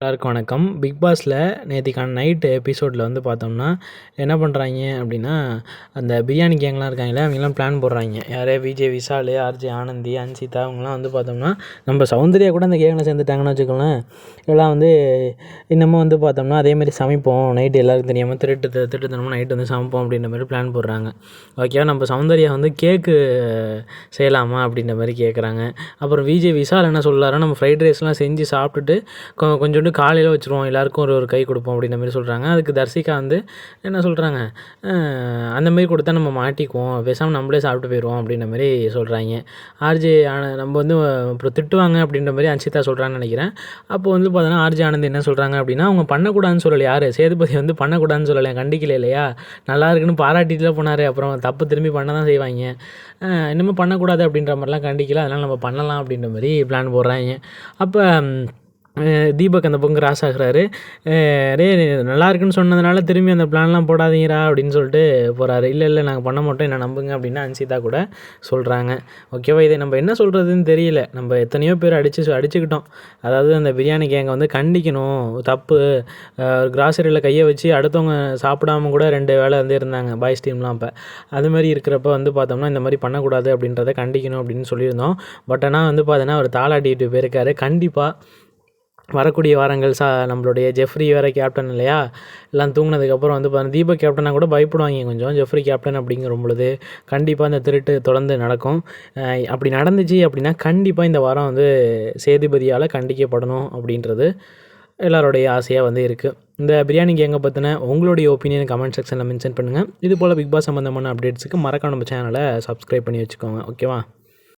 எல்லாருக்கும் வணக்கம். பிக் பாஸில் நேத்திக்கான நைட்டு எபிசோடில் வந்து பார்த்தோம்னா, என்ன பண்ணுறாய்ங்க அப்படின்னா, அந்த பிரியாணி கேங்லாம் இருக்காங்கல்ல, அவங்கலாம் பிளான் போடுறாய்ங்க. யார் விஜே விஷால், ஆர்ஜே ஆனந்தி, அன்சிதா அவங்கலாம் வந்து பார்த்தோம்னா, நம்ம சௌந்தர்யா கூட அந்த கேங்கில் சேர்ந்துட்டாங்கன்னு வச்சுக்கோங்களேன். எல்லாம் வந்து இன்னமும் வந்து பார்த்தோம்னா, அதேமாதிரி சமைப்போம் நைட்டு எல்லாருக்கும் தெரியாமல் திருட்டுத்தனமாக நைட்டு வந்து சமைப்போம் அப்படின்ற மாதிரி பிளான் போடுறாங்க. ஓகேவா, நம்ம சௌந்தர்யா வந்து கேக்கு செய்யலாமா அப்படின்ற மாதிரி கேட்குறாங்க. அப்புறம் விஜே விஷால் என்ன சொல்கிறாருன்னா, நம்ம ஃப்ரைட் ரைஸ்லாம் செஞ்சு சாப்பிட்டுட்டு கொஞ்சோண்டு காலையில் வச்சுருவோம், எல்லாருக்கும் ஒரு கை கொடுப்போம் அப்படின்ற மாதிரி சொல்கிறாங்க. அதுக்கு தர்சிகா வந்து என்ன சொல்கிறாங்க, அந்தமாரி கொடுத்தா நம்ம மாட்டிக்குவோம், பேசாமல் நம்மளே சாப்பிட்டு போயிடுவோம் அப்படின்ற மாதிரி சொல்கிறாங்க. ஆர்ஜே நம்ம வந்து அப்புறம் திட்டுவாங்க அப்படின்ற மாதிரி அன்சிதா சொல்கிறான்னு நினைக்கிறேன். அப்போ வந்து பார்த்தோன்னா ஆர்ஜே ஆனந்த் என்ன சொல்கிறாங்க அப்படின்னா, அவங்க பண்ணக்கூடாதுன்னு சொல்லலை, யார் சேதுபதி வந்து பண்ணக்கூடாதுன்னு சொல்லலை, கண்டிக்கல இல்லையா, நல்லா இருக்குன்னு பாராட்டிட்டுலாம் போனார். அப்புறம் தப்பு திரும்பி பண்ண தான் செய்வாங்க, இன்னமும் பண்ணக்கூடாது அப்படின்ற மாதிரிலாம் கண்டிக்கல, அதனால் நம்ம பண்ணலாம் அப்படின்ற மாதிரி பிளான் போடுறாங்க. அப்போ தீபக் அந்த பக்கம் கிராஸ் ஆகுறாரு. டேய் நல்லா இருக்குன்னு சொன்னதுனால திரும்பி அந்த பிளான்லாம் போடாதீங்கடா அப்படின்னு சொல்லிட்டு போகிறாரு. இல்லை நாங்கள் பண்ண மாட்டோம், என்ன நம்புங்க அப்படின்னு அன்சிதா கூட சொல்கிறாங்க. ஓகேவா, இதை நம்ம என்ன சொல்கிறதுன்னு தெரியல. நம்ம எத்தனையோ பேர் அடிச்சுக்கிட்டோம். அதாவது அந்த பிரியாணி கேங்கை வந்து கண்டிக்கணும், தப்பு. கிராசரியில் கையை வச்சு அடுத்தவங்க சாப்பிடாம கூட 2 வேளை வந்து இருந்தாங்க பாய்ஸ் டீம்லாம். அப்போ அதுமாதிரி இருக்கிறப்ப வந்து பார்த்தோம்னா இந்த மாதிரி பண்ணக்கூடாது அப்படின்றத கண்டிக்கணும் அப்படின்னு சொல்லியிருந்தோம். பட் ஆனால் வந்து பார்த்தோன்னா அவர் தாளாட்டிட்டு போயிருக்காரு. கண்டிப்பாக வரக்கூடிய வாரங்கள் நம்மளுடைய ஜெஃப்ரி வேறு கேப்டன் இல்லையா, எல்லாம் தூங்கினதுக்கப்புறம் வந்து பார்த்தீங்கன்னா தீபக் கேப்டனாக கூட பயப்படுவாங்க கொஞ்சம். ஜெஃப்ரி கேப்டன் அப்படிங்கிற பொழுது கண்டிப்பாக இந்த திருட்டு தொடர்ந்து நடக்கும். அப்படி நடந்துச்சு அப்படின்னா கண்டிப்பாக இந்த வாரம் வந்து சேதுபதியால் கண்டிக்கப்படணும் அப்படின்றது எல்லாருடைய ஆசையாக வந்து இருக்குது. இந்த பிரியாணி கேங்கை பற்றின உங்களுடைய ஒப்பீனியன் கமெண்ட் செக்ஷனில் மென்ஷன் பண்ணுங்கள். இது போல் பிக் பாஸ் சம்மந்தமான அப்டேட்ஸுக்கு மறக்காம நம்ம சேனலை சப்ஸ்கிரைப் பண்ணி வச்சுக்கோங்க. ஓகேவா.